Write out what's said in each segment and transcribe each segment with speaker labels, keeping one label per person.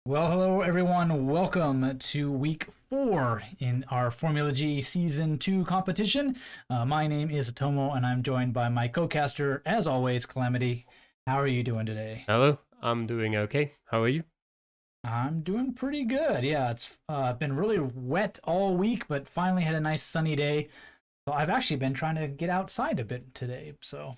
Speaker 1: Well, hello everyone. Welcome to week 4 in our Formula G Season 2 competition. My name is Zotomo and I'm joined by my co-caster, as always, Calamity. How are you doing today?
Speaker 2: Hello, I'm doing okay. How are you?
Speaker 1: I'm doing pretty good. Yeah, it's been really wet all week, but finally had a nice sunny day. So I've actually been trying to get outside a bit today. So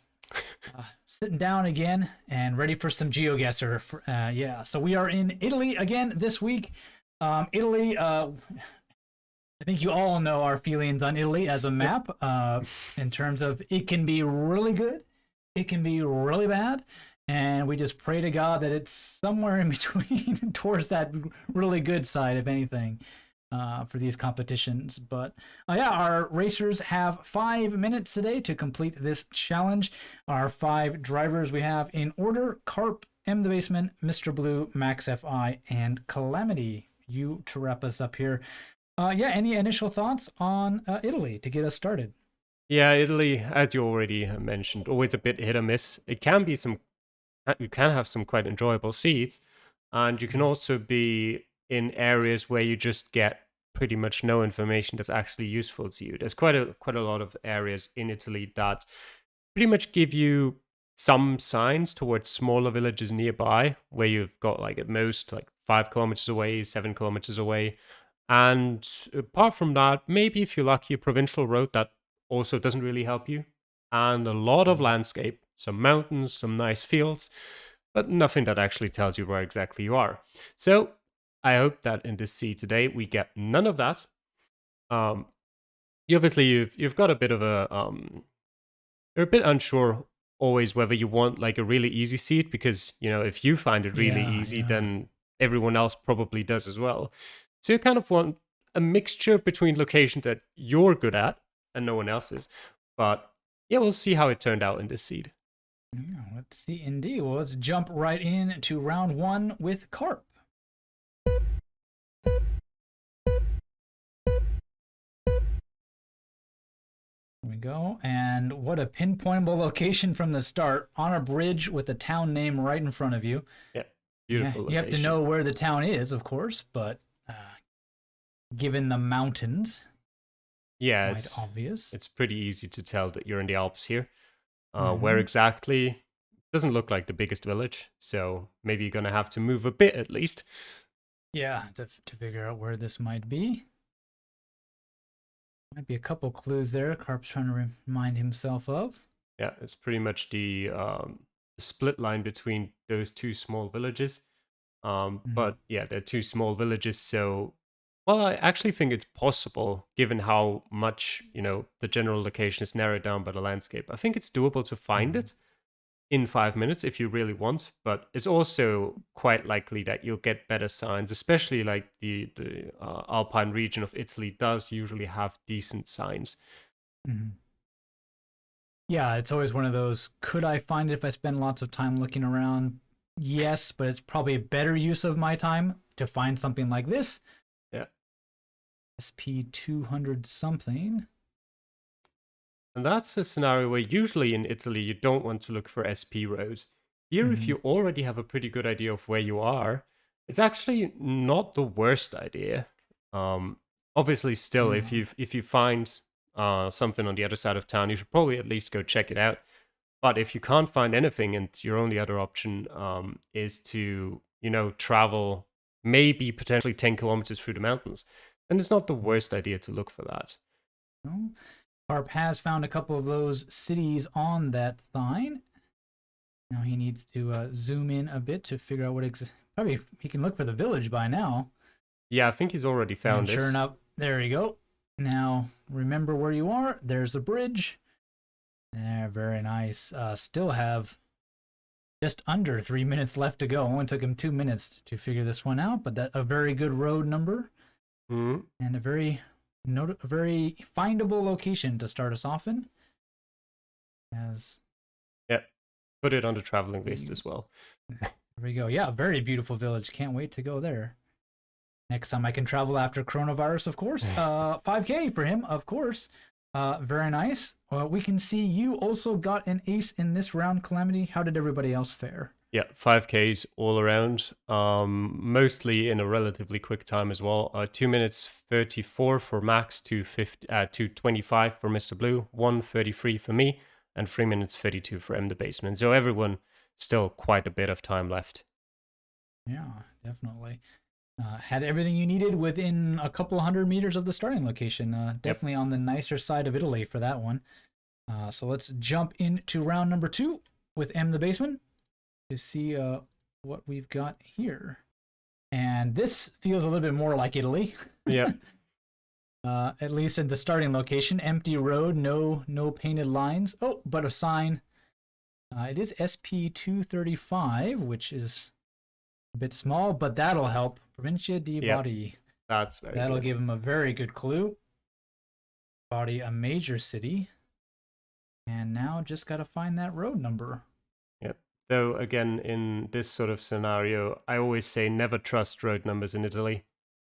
Speaker 1: sitting down again and ready for some GeoGuessr. Yeah, so we are in Italy again this week. Italy, I think you all know our feelings on Italy as a
Speaker 2: Yep.
Speaker 1: map in terms of it can be really good, it can be really bad, and we just pray to God that it's somewhere in between towards that really good side, if anything, for these competitions. But yeah, our racers have 5 minutes today to complete this challenge. Our 5 drivers we have in order: Carp, M the Baseman, Mr. Blue, Max FI, and Calamity. You to wrap us up here. Yeah, any initial thoughts on Italy to get us started?
Speaker 2: Yeah, Italy, as you already mentioned, always a bit hit or miss. It can be you can have some quite enjoyable seats, and you can also be in areas where you just get pretty much no information that's actually useful to you. There's quite a lot of areas in Italy that pretty much give you some signs towards smaller villages nearby, where you've got like at most like 5 kilometers away, 7 kilometers away. And apart from that, maybe if you're lucky, a provincial road that also doesn't really help you. And a lot of landscape, some mountains, some nice fields, but nothing that actually tells you where exactly you are. So I hope that in this seed today we get none of that. Um, you've got a bit of a you're a bit unsure always whether you want like a really easy seed, because if you find it really
Speaker 1: Yeah,
Speaker 2: easy,
Speaker 1: yeah.
Speaker 2: then everyone else probably does as well. So you kind of want a mixture between locations that you're good at and no one else is. But yeah, we'll see how it turned out in this seed.
Speaker 1: Yeah, let's see. Indeed. Well, let's jump right in to round 1 with Carp. Here we go. And what a pinpointable location from the start, on a bridge with a town name right in front of you.
Speaker 2: Yeah,
Speaker 1: Yeah,
Speaker 2: beautiful
Speaker 1: you have to
Speaker 2: location.
Speaker 1: know where the town is, of course, but given the mountains,
Speaker 2: Yeah,
Speaker 1: quite obvious.
Speaker 2: it's pretty easy to tell that you're in the Alps here. Where
Speaker 1: Mm-hmm.
Speaker 2: exactly doesn't look like the biggest village, so maybe you're gonna have to move a bit at least.
Speaker 1: Yeah, to figure out where this might be. Might be a couple clues there. Carp's trying to remind himself of.
Speaker 2: Yeah, it's pretty much the split line between those two small villages.
Speaker 1: Mhm.
Speaker 2: But yeah, they're two small villages, so well, I actually think it's possible, given how much the general location is narrowed down by the landscape. I think it's doable to find
Speaker 1: Mhm.
Speaker 2: it in 5 minutes if you really want, but it's also quite likely that you'll get better signs, especially like the Alpine region of Italy does usually have decent signs.
Speaker 1: Mhm. Yeah, it's always one of those. Could I find it if I spend lots of time looking around? Yes, but it's probably a better use of my time to find something like this.
Speaker 2: Yeah.
Speaker 1: SP 200 something.
Speaker 2: And that's a scenario where usually in Italy you don't want to look for SP roads. Here, if
Speaker 1: Mhm.
Speaker 2: you already have a pretty good idea of where you are, it's actually not the worst idea. Um, Obviously, still, if
Speaker 1: Yeah.
Speaker 2: you find something on the other side of town, you should probably at least go check it out. But if you can't find anything, and your only other option is to travel maybe potentially 10 kilometers through the mountains, then it's not the worst idea to look for that.
Speaker 1: Well, Harp has found a couple of those cities on that sign. Now he needs to zoom in a bit to figure out probably he can look for the village by now.
Speaker 2: Yeah, I think he's already
Speaker 1: And
Speaker 2: found
Speaker 1: sure
Speaker 2: it.
Speaker 1: enough, there you go. Now remember where you are. There's a bridge. There, very nice. Still have just under 3 minutes left to go. Only took him 2 minutes to figure this one out, but that a very good road number
Speaker 2: Mhm.
Speaker 1: and a very findable location to start us off in. As
Speaker 2: Yeah, put it on the traveling list
Speaker 1: we
Speaker 2: as well.
Speaker 1: there we go. Yeah, very beautiful village. Can't wait to go there. Next time I can travel after coronavirus, of course. 5K for him, of course. Very nice. We can see you also got an ace in this round, Calamity. How did everybody else fare?
Speaker 2: Yeah, 5Ks all around, mostly in a relatively quick time as well. 2 minutes 34 for Max, 2:25 for Mr. Blue, 1:33 for me, and 3 minutes 32 for M the Basement. So everyone still quite a bit of time left.
Speaker 1: Yeah, definitely. Had everything you needed within a couple 100 meters of the starting location. Definitely on the nicer side of Italy for that one. So let's jump into round number 2 with M the Basement to see what we've got here. And this feels a little bit more like Italy.
Speaker 2: Yeah.
Speaker 1: At least in the starting location. Empty road, no painted lines. Oh, but a sign. It is SP235, which is a bit small, but that'll help. Provincia di Bari.
Speaker 2: That's very
Speaker 1: That'll
Speaker 2: good.
Speaker 1: give him a very good clue. Bari, a major city. And now just got to find that road number.
Speaker 2: Yep. Though, again, in this sort of scenario, I always say never trust road numbers in Italy.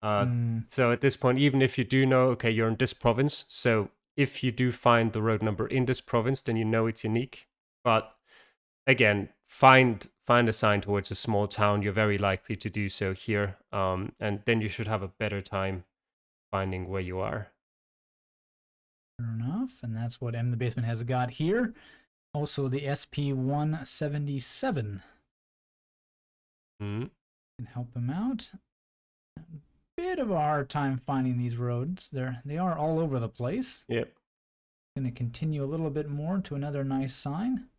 Speaker 2: So at this point, even if you do know, okay, you're in this province, so if you do find the road number in this province, then you know it's unique. But again, find a sign towards a small town. You're very likely to do so here, and then you should have a better time finding where you are.
Speaker 1: Sure enough, and that's what M the Basement has got here. Also, the SP177
Speaker 2: Mm-hmm.
Speaker 1: can help him out. Bit of a hard time finding these roads. They are all over the place.
Speaker 2: Yep.
Speaker 1: Going to continue a little bit more to another nice sign.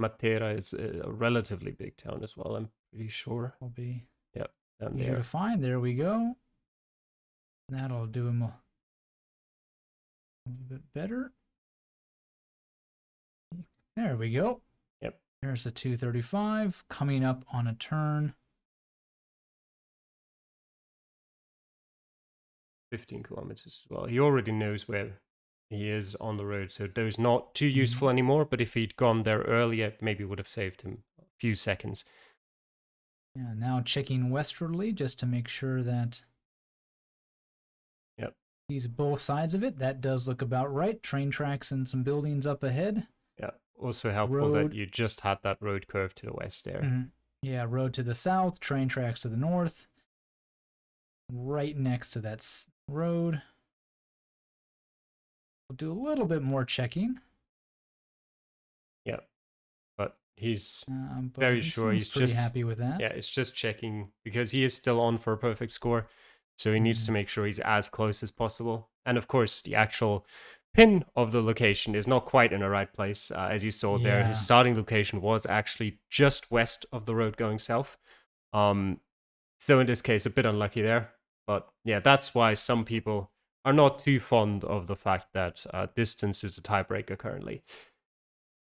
Speaker 2: Matera is a relatively big town as well, I'm pretty sure.
Speaker 1: Will be
Speaker 2: Yep, down
Speaker 1: easier
Speaker 2: there.
Speaker 1: to find. There we go. That'll do him a little bit better. There we go.
Speaker 2: Yep.
Speaker 1: There's a 235 coming up on a turn.
Speaker 2: 15 kilometers as well. He already knows where he is on the road, so those not too useful anymore, but if he'd gone there earlier, maybe would have saved him a few seconds.
Speaker 1: Yeah, now checking westwardly just to make sure that sees both sides of it. That does look about right. Train tracks and some buildings up ahead.
Speaker 2: Yeah, also helpful that you just had that road curve to the west there.
Speaker 1: Mm-hmm. Yeah, road to the south, train tracks to the north. Right next to that road. We'll do a little bit more checking.
Speaker 2: Yeah, but he's very sure. He's
Speaker 1: pretty
Speaker 2: just
Speaker 1: happy with that.
Speaker 2: Yeah, it's just checking because he is still on for a perfect score. So he needs to make sure he's as close as possible. And of course, the actual pin of the location is not quite in the right place. As you saw there, his starting location was actually just west of the road going south. So in this case, a bit unlucky there. But yeah, that's why some people are not too fond of the fact that distance is a tiebreaker currently.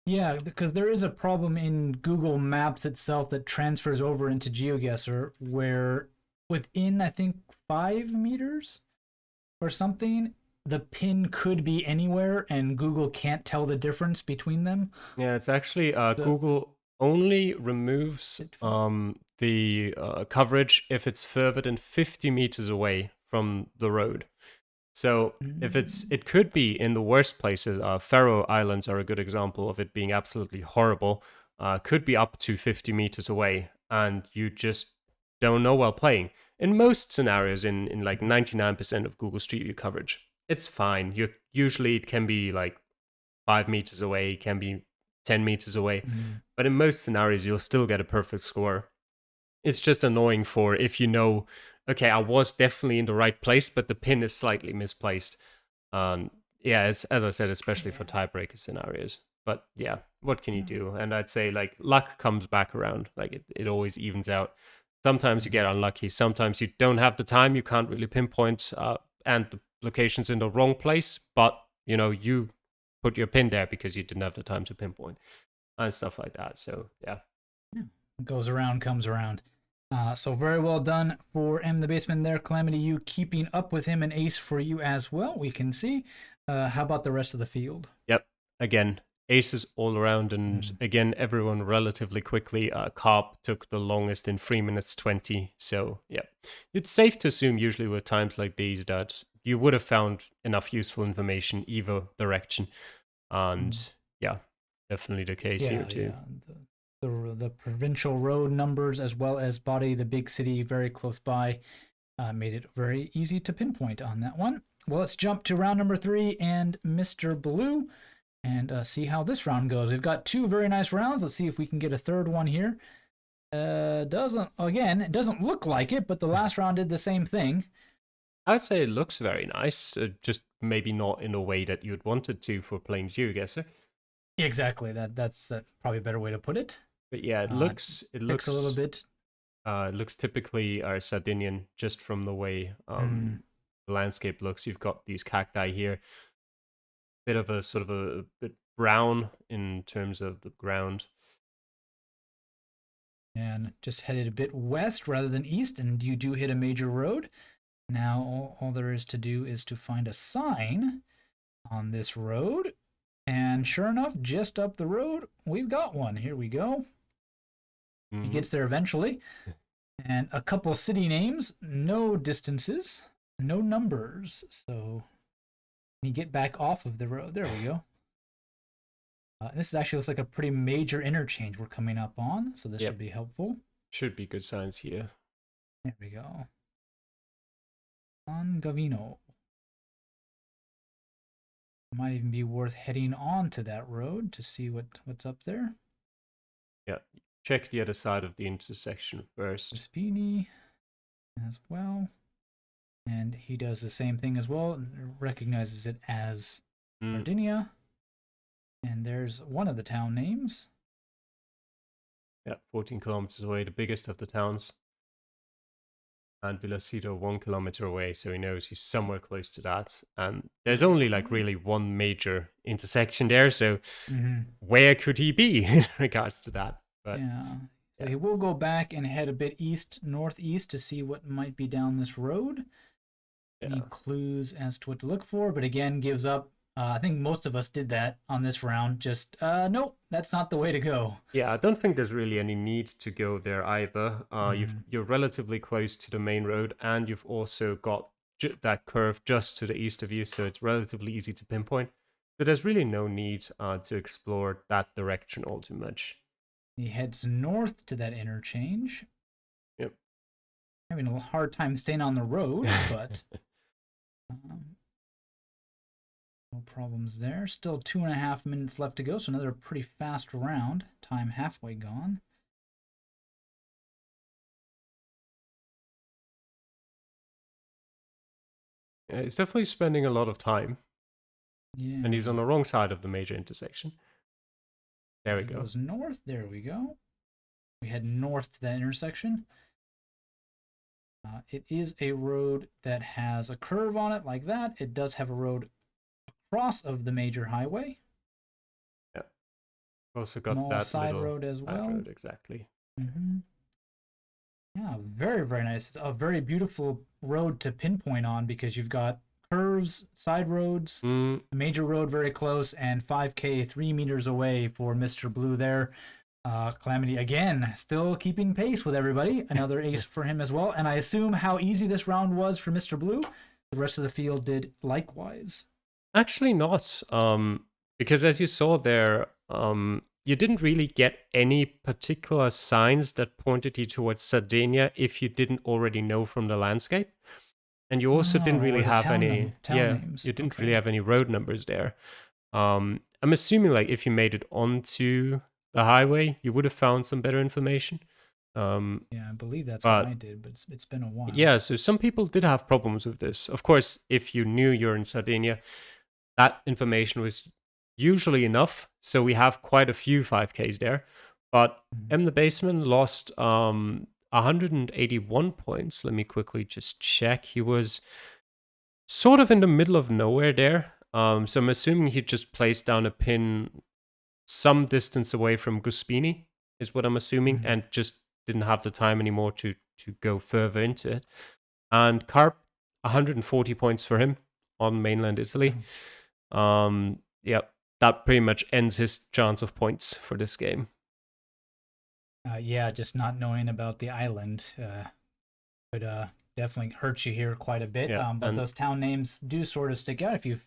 Speaker 1: Yeah, because there is a problem in Google Maps itself that transfers over into GeoGuessr where within, I think, 5 meters or something, the pin could be anywhere and Google can't tell the difference between them.
Speaker 2: Yeah, it's actually Google only removes the coverage if it's further than 50 meters away from the road. So if it could be in the worst places. Faroe Islands are a good example of it being absolutely horrible. Could be up to 50 meters away, and you just don't know while playing. In most scenarios, in like 99% of Google Street View coverage, it's fine. Usually it can be like 5 meters away, can be 10 meters away. But in most scenarios, you'll still get a perfect score. It's just annoying for if you know, okay, I was definitely in the right place, but the pin is slightly misplaced. Yeah, as I said, especially for tiebreaker scenarios. But yeah, what can you do? And I'd say like luck comes back around. Like it always evens out. Sometimes you get unlucky. Sometimes you don't have the time. You can't really pinpoint and the location's in the wrong place. But, you put your pin there because you didn't have the time to pinpoint and stuff like that. So, yeah.
Speaker 1: Goes around, comes around. So very well done for M the Basement there. Calamity, you keeping up with him, and ace for you as well, we can see. How about the rest of the field?
Speaker 2: Yep. Again, aces all around, and again, everyone relatively quickly. Carp took the longest in 3 minutes 20. So, yeah. It's safe to assume usually with times like these that you would have found enough useful information either direction. And yeah, definitely the case here too.
Speaker 1: Yeah. the provincial road numbers as well as Body, the big city very close by, made it very easy to pinpoint on that one. Well, let's jump to round number 3 and Mr. Blue and see how this round goes. We've got 2 very nice rounds. Let's see if we can get a third one here. It doesn't look like it, but the last round did the same thing.
Speaker 2: I'd say it looks very nice, just maybe not in a way that you'd want it to for playing GeoGuessr.
Speaker 1: Exactly. That's probably a better way to put it.
Speaker 2: But yeah, it looks
Speaker 1: a little bit.
Speaker 2: It looks typically Sardinian just from the way the landscape looks. You've got these cacti here, bit of a sort of a bit brown in terms of the ground.
Speaker 1: And just headed a bit west rather than east, and you do hit a major road. Now all there is to do is to find a sign on this road. And sure enough, just up the road, we've got one. Here we go. He gets there eventually. And a couple city names, no distances, no numbers. So you get back off of the road. There we go. This actually looks like a pretty major interchange we're coming up on. So this should be helpful.
Speaker 2: Should be good signs here.
Speaker 1: There we go. San Gavino. Might even be worth heading on to that road to see what's up there.
Speaker 2: Yeah, check the other side of the intersection first.
Speaker 1: Spini as well. And he does the same thing as well, recognizes it as Sardinia. And there's one of the town names.
Speaker 2: Yeah, 14 kilometers away, the biggest of the towns. And Villasito 1 kilometer away, so he knows he's somewhere close to that. And there's only like really one major intersection there, so where could he be in regards to that? But
Speaker 1: yeah. So he will go back and head a bit northeast to see what might be down this road. Any clues as to what to look for, but again gives up. I think most of us did that on this round. Just, nope, that's not the way to go.
Speaker 2: Yeah, I don't think there's really any need to go there either. You're relatively close to the main road, and you've also got that curve just to the east of you, so it's relatively easy to pinpoint. But there's really no need to explore that direction all too much.
Speaker 1: He heads north to that interchange.
Speaker 2: Yep.
Speaker 1: Having a hard time staying on the road, but... no problems there. Still 2.5 minutes left to go, so another pretty fast round. Time halfway gone.
Speaker 2: Yeah, he's definitely spending a lot of time.
Speaker 1: Yeah.
Speaker 2: And he's on the wrong side of the major intersection. There we go.
Speaker 1: Goes north. There we go. We head north to that intersection. It is a road that has a curve on it like that. It does have a road across of the major highway.
Speaker 2: Yeah. Also got
Speaker 1: small
Speaker 2: that
Speaker 1: side road as well.
Speaker 2: Road, exactly.
Speaker 1: Yeah, very, very nice. It's a very beautiful road to pinpoint on because you've got curves, side roads, a major road very close, and 5K 3 meters away for Mr. Blue there. Calamity again, still keeping pace with everybody. Another ace for him as well. And I assume how easy this round was for Mr. Blue, the rest of the field did likewise.
Speaker 2: Actually not, because as you saw there, you didn't really get any particular signs that pointed you towards Sardinia if you didn't already know from the landscape. And you also didn't really have any names. You didn't really have any road numbers there. I'm assuming like if you made it onto the highway, you would have found some better information.
Speaker 1: Yeah, I believe that's what I did, but it's been a while.
Speaker 2: Yeah, so some people did have problems with this. Of course, if you knew you're in Sardinia, that information was usually enough. So we have quite a few 5Ks there. But M the Baseman lost 181 points. Let me quickly just check. He was sort of in the middle of nowhere there. So I'm assuming he just placed down a pin some distance away from Guspini, is what I'm assuming, and just didn't have the time anymore to go further into it. And Carp, 140 points for him on mainland Italy. Yeah, that pretty much ends his chance of points for this game.
Speaker 1: Yeah, just not knowing about the island could definitely hurt you here quite a bit.
Speaker 2: Yeah,
Speaker 1: but those town names do sort of stick out if you've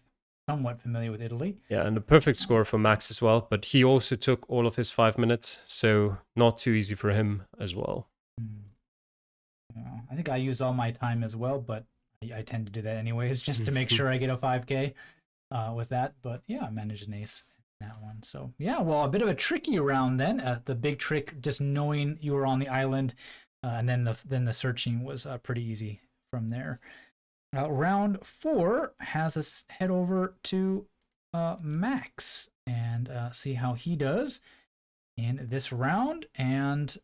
Speaker 1: somewhat familiar with Italy.
Speaker 2: Yeah, and the perfect score for Max as well, but he also took all of his 5 minutes, so not too easy for him as well.
Speaker 1: I think I use all my time as well, but I tend to do that anyways, just to make sure I get a 5K with that. But yeah, I managed an ace in that one. So yeah, well, a bit of a tricky round then. The big trick, just knowing you were on the island, and then the searching was pretty easy from there. Round 4 has us head over to Max and see how he does in this round. And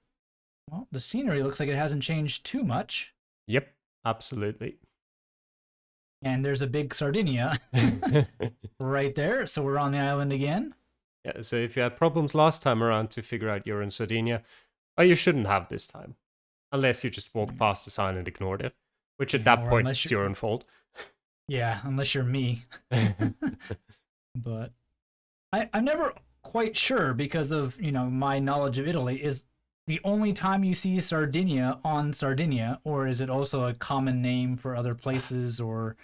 Speaker 1: well, the scenery looks like it hasn't changed too much.
Speaker 2: Yep, absolutely.
Speaker 1: And there's a big Sardinia right there. So we're on the island again.
Speaker 2: Yeah, so if you had problems last time around to figure out you're in Sardinia, well, you shouldn't have this time. Unless you just walked past the sign and ignored it, which at that point is your own fault.
Speaker 1: Yeah, unless you're me. But I'm never quite sure, because of, my knowledge of Italy, is the only time you see Sardinia on Sardinia, or is it also a common name for other places or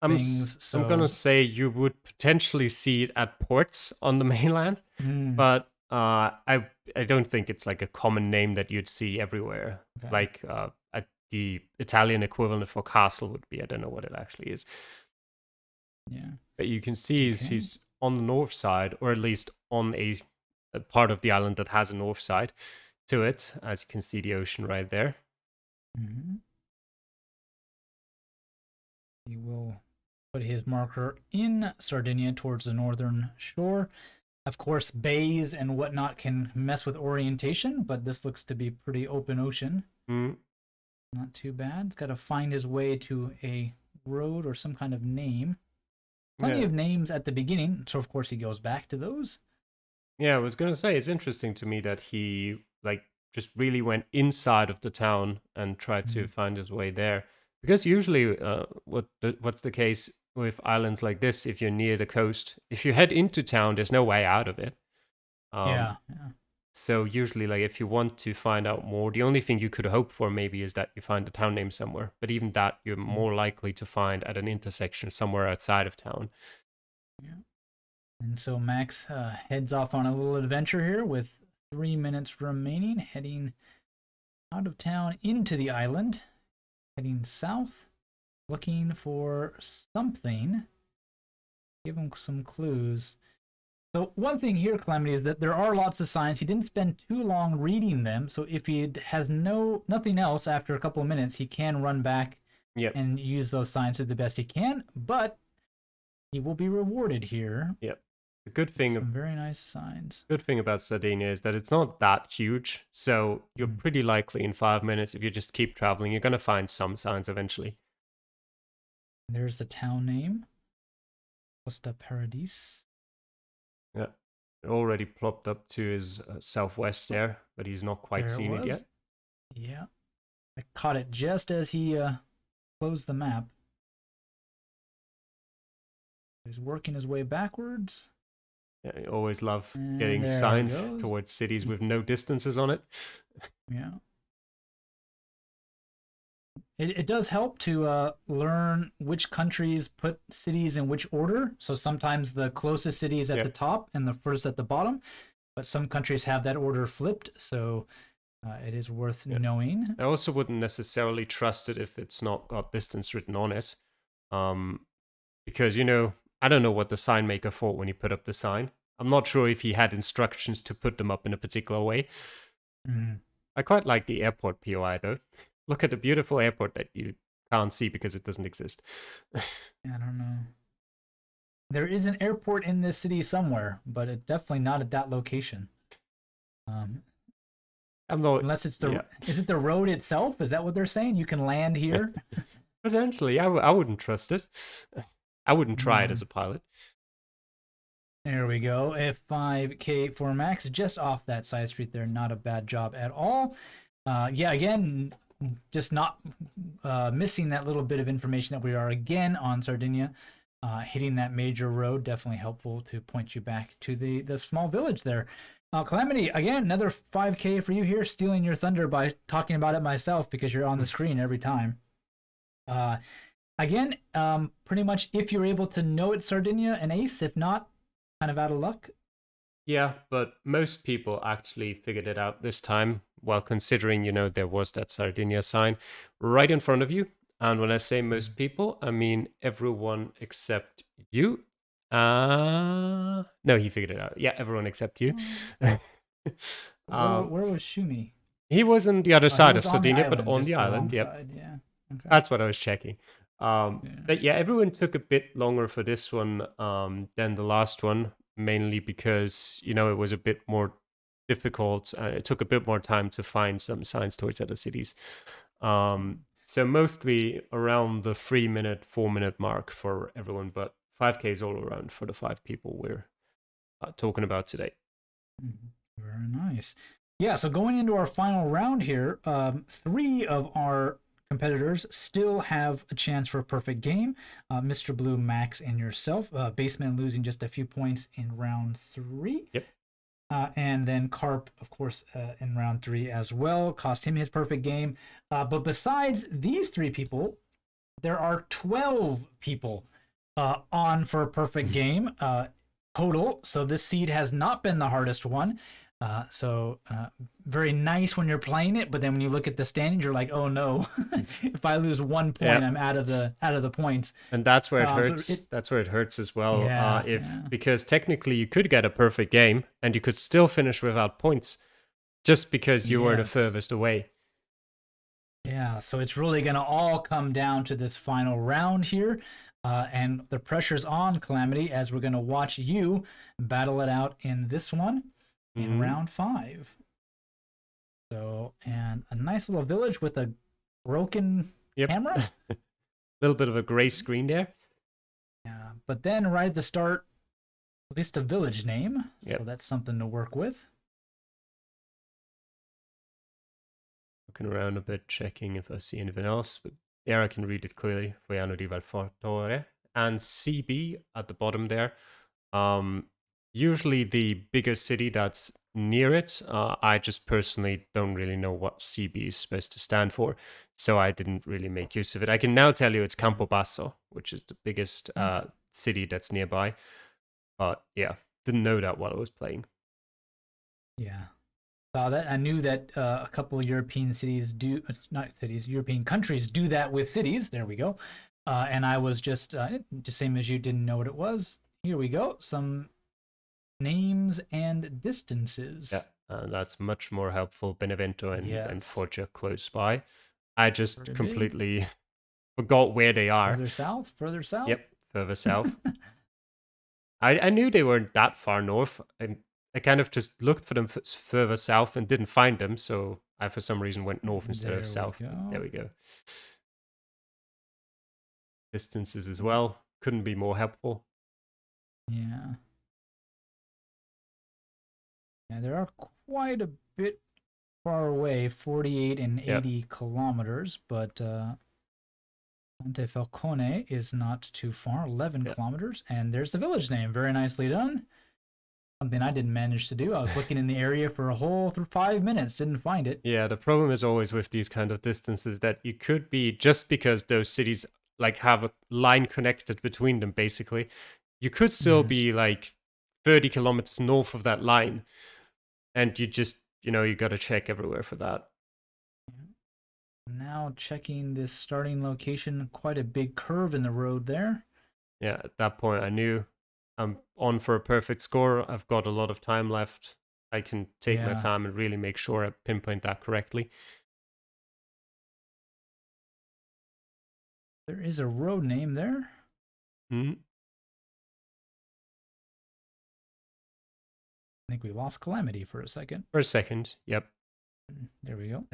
Speaker 1: things? So
Speaker 2: I'm gonna say you would potentially see it at ports on the mainland, but I don't think it's like a common name that you'd see everywhere.
Speaker 1: Okay.
Speaker 2: Like at the Italian equivalent for castle would be, I don't know what it actually is.
Speaker 1: Yeah.
Speaker 2: But you can see he's on the north side, or at least on a part of the island that has a north side to it, as you can see the ocean right there.
Speaker 1: He will put his marker in Sardinia towards the northern shore. Of course, bays and whatnot can mess with orientation, but this looks to be pretty open ocean. Not too bad. He's got to find his way to a road or some kind of name. Plenty of names at the beginning, so of course he goes back to those.
Speaker 2: Yeah, I was going to say, it's interesting to me that he just really went inside of the town and tried to find his way there. Because usually what's the case with islands like this, if you're near the coast, if you head into town, there's no way out of it.
Speaker 1: Yeah.
Speaker 2: So usually, if you want to find out more, the only thing you could hope for maybe is that you find a town name somewhere. But even that, you're more likely to find at an intersection somewhere outside of town.
Speaker 1: Yeah. And so Max heads off on a little adventure here with 3 minutes remaining, heading out of town into the island, heading south, looking for something. Give him some clues. So one thing here, Calamity, is that there are lots of signs. He didn't spend too long reading them, so if he has nothing else after a couple of minutes, he can run back and use those signs to the best he can, but he will be rewarded here.
Speaker 2: Yep. The good thing,
Speaker 1: some very nice signs.
Speaker 2: Good thing about Sardinia is that it's not that huge, so you're pretty likely in 5 minutes, if you just keep traveling, you're going to find some signs eventually.
Speaker 1: There's the town name, Costa Paradis.
Speaker 2: Yeah, it already plopped up to his southwest there, but he's not quite seen it yet.
Speaker 1: Yeah, I caught it just as he closed the map. He's working his way backwards.
Speaker 2: Yeah, I always love getting signs towards cities with no distances on it.
Speaker 1: Yeah. It does help to learn which countries put cities in which order. So sometimes the closest city is at the top and the first at the bottom, but some countries have that order flipped. So it is worth knowing.
Speaker 2: I also wouldn't necessarily trust it if it's not got distance written on it. Because, I don't know what the sign maker thought when he put up the sign. I'm not sure if he had instructions to put them up in a particular way. I quite like the airport POI though. Look at the beautiful airport that you can't see because it doesn't exist.
Speaker 1: I don't know. There is an airport in this city somewhere, but it's definitely not at that location. Unless it's is it the road itself? Is that what they're saying? You can land here?
Speaker 2: Potentially. I wouldn't trust it. I wouldn't try it as a pilot.
Speaker 1: There we go. A 5K for Max, just off that side street there. Not a bad job at all. Again, just not missing that little bit of information that we are again on Sardinia. Hitting that major road, definitely helpful to point you back to the small village there. Calamity, again, another 5K for you here, stealing your thunder by talking about it myself because you're on the screen every time. again, pretty much if you're able to know it's Sardinia, an ace. If not, kind of out of luck.
Speaker 2: Yeah, but most people actually figured it out this time. Well, considering, there was that Sardinia sign right in front of you. And when I say most people, I mean everyone except you. No, he figured it out. Yeah, everyone except you.
Speaker 1: Where was Shumi?
Speaker 2: He was on the other
Speaker 1: He
Speaker 2: side of
Speaker 1: was on the
Speaker 2: Sardinia, but
Speaker 1: island,
Speaker 2: on
Speaker 1: just
Speaker 2: the
Speaker 1: the
Speaker 2: island.
Speaker 1: wrong
Speaker 2: Yep.
Speaker 1: side. Yeah. Okay.
Speaker 2: That's what I was checking.
Speaker 1: Yeah.
Speaker 2: But yeah, everyone took a bit longer for this one than the last one, mainly because, it was a bit more difficult. It took a bit more time to find some signs towards other cities. So mostly around the 3-minute, 4-minute mark for everyone, but 5Ks all around for the 5 people we're talking about today.
Speaker 1: Very nice. Yeah, so going into our final round here, 3 of our competitors still have a chance for a perfect game. Mr. Blue, Max, and yourself. Baseman losing just a few points in round 3.
Speaker 2: Yep.
Speaker 1: And then Carp, of course, in round 3 as well. Cost him his perfect game. But besides these 3 people, there are 12 people on for a perfect game total. So this seed has not been the hardest one. Very nice when you're playing it, but then when you look at the standings, you're like, oh no, if I lose 1 point, I'm out of the points.
Speaker 2: And that's where it hurts. That's where it hurts as well. Because technically you could get a perfect game and you could still finish without points, just because you were the furthest away.
Speaker 1: Yeah, so it's really gonna all come down to this final round here. And the pressure's on, Calamity, as we're gonna watch you battle it out in this one. In round 5. So, and a nice little village with a broken camera.
Speaker 2: A little bit of a gray screen there.
Speaker 1: Yeah, but then right at the start, at least a village name.
Speaker 2: Yep.
Speaker 1: So that's something to work with.
Speaker 2: Looking around a bit, checking if I see anything else. But there I can read it clearly. Foiano di Valfortore. And CB at the bottom there. Usually the bigger city that's near it, I just personally don't really know what CB is supposed to stand for, so I didn't really make use of it. I can now tell you it's Campobasso, which is the biggest city that's nearby, but yeah, didn't know that while I was playing.
Speaker 1: Yeah, saw that. I knew that a couple of European European countries do that with cities. There we go. And I was just same as you, didn't know what it was. Here we go. Some names and distances.
Speaker 2: Yeah, that's much more helpful. Benevento and Foggia close by. I just completely forgot where they are.
Speaker 1: Further south?
Speaker 2: Yep, further south. I knew they weren't that far north. I kind of just looked for them further south and didn't find them, so I for some reason went north instead of south. There we go. Distances as well. Couldn't be more helpful.
Speaker 1: Yeah. Yeah, they are quite a bit far away, 48 and 80 kilometers, but Montefalcone is not too far, 11 kilometers, and there's the village name. Very nicely done. Something I didn't manage to do. I was looking in the area for a whole 5 minutes, didn't find it.
Speaker 2: Yeah, the problem is always with these kind of distances that you could be, just because those cities like have a line connected between them, basically, you could still be like 30 kilometers north of that line. And you just, you got to check everywhere for that.
Speaker 1: Now checking this starting location, quite a big curve in the road there.
Speaker 2: Yeah, at that point I knew I'm on for a perfect score. I've got a lot of time left. I can take my time and really make sure I pinpoint that correctly.
Speaker 1: There is a road name there. I think we lost Calamity for a second.
Speaker 2: Yep.
Speaker 1: There we go.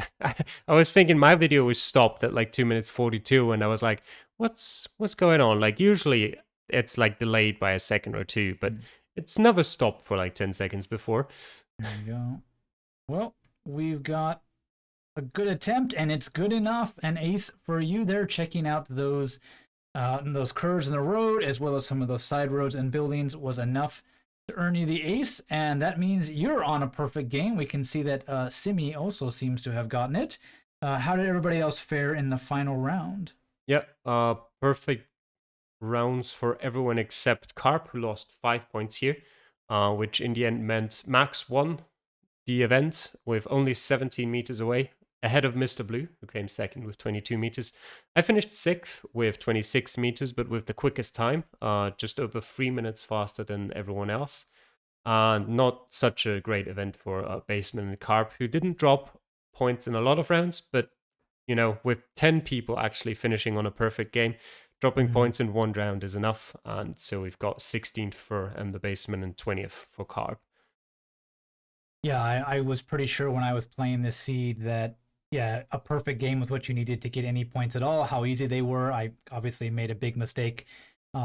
Speaker 2: I was thinking my video was stopped at like 2 minutes 42, and I was like, what's going on? Like usually it's like delayed by a second or two, but it's never stopped for like 10 seconds before.
Speaker 1: There we go. Well, we've got a good attempt, and it's good enough. An ace for you there, checking out those curves in the road, as well as some of those side roads and buildings, was enough to earn you the ace, and that means you're on a perfect game. We can see that Simi also seems to have gotten it. How did everybody else fare in the final round?
Speaker 2: Yeah, perfect rounds for everyone except Carp, who lost 5 points here, which in the end meant Max won the event with only 17 meters away, ahead of Mr. Blue, who came second with 22 meters. I finished sixth with 26 meters, but with the quickest time, just over 3 minutes faster than everyone else. Not such a great event for Baseman and Carp, who didn't drop points in a lot of rounds, but with 10 people actually finishing on a perfect game, dropping points in one round is enough. And so we've got 16th for the Baseman and 20th for Carp.
Speaker 1: Yeah, I was pretty sure when I was playing this seed that, yeah, a perfect game was what you needed to get any points at all, how easy they were. I obviously made a big mistake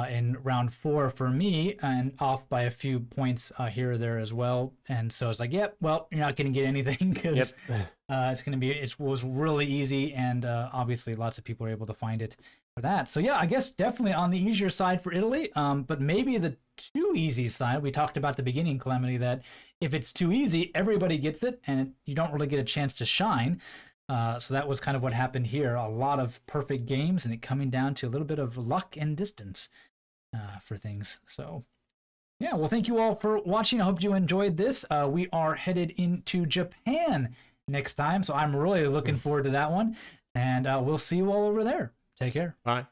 Speaker 1: in round 4 for me and off by a few points here or there as well. And so it's like, yep, well, you're not going to get anything because it's going to be, it was really easy. And obviously lots of people were able to find it for that. So yeah, I guess definitely on the easier side for Italy, but maybe the too easy side. We talked about at the beginning, Calamity, that if it's too easy, everybody gets it and you don't really get a chance to shine. So that was kind of what happened here. A lot of perfect games and it coming down to a little bit of luck and distance for things. So yeah, well, thank you all for watching. I hope you enjoyed this. We are headed into Japan next time, so I'm really looking forward to that one. And we'll see you all over there. Take care.
Speaker 2: Bye.